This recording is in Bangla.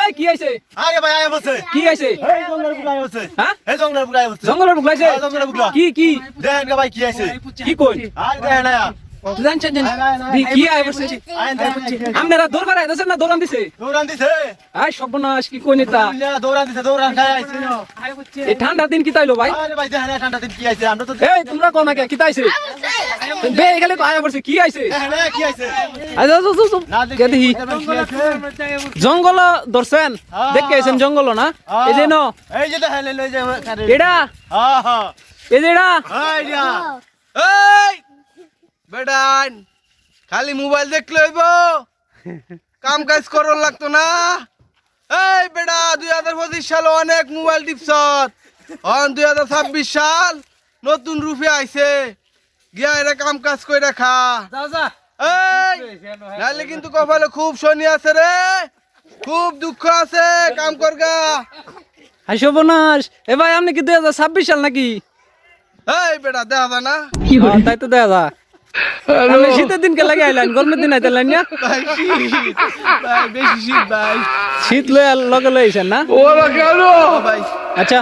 এই কি হইছে আরে ভাই আয় বসে কি হইছে এই জঙ্গলের বুকে আয় বসে হ্যাঁ এই জঙ্গলের বুকে আয় বসে জঙ্গলের বুক লাইছে জঙ্গলের বুকে কি কি দেখেন কে ভাই কি আছে কি কই আরে দেখেন না জানছেন কি আয় বসে আয় দেখেন আপনারা দৌড় আইতেছেন না দৌড়ান দিছে দৌড়ান দিছে আয় সর্বনাশ কি কই নিতা দৌড়ান দিছে দৌড়ান খায় আইছে এই ঠান্ডা দিন কি তাইলো ভাই আরে ভাই দেখেন ঠান্ডা দিন কি আইছে আমরা তো এই তোমরা কোন নাকি কি তাইছে বে এখানে তো আয়া পড়ছে কি আইছে দেখেন কি আইছে আয় যাও যাও যাও না কে দেখি কি আইছে জঙ্গল ধরছেন দেখতে আইছেন জঙ্গল না এই যে ন এই যে দেখেন এই যে এডা হ্যাঁ হ্যাঁ এই যে এডা এই যা এই বেটান খালি মোবাইল দেখলে হইব কাম কাজ করন লাগতো না এই বেটা 2025 সালে অনেক মোবাইল টিপছত 2026 সাল নতুন রূপে আইছে গিয়া এরা কাম কাজ কইরা খা যাও যা এই নালে কিন্তু কপালে খুব শনি আছে রে খুব দুঃখ আছে কাম করগা আই সর্বনাশ এ ভাই আপনি কি 2026 সাল নাকি এই বেটা দেখা যায় না তাই তো দেখা যা আপনি শীতের দিন কে লাগে আইলেন গরমের দিন আইতে লাইন না ভাই শীত, ভাই বেশি শীত ভাই শীত লয়ে লগে লইছেন না ভাই আচ্ছা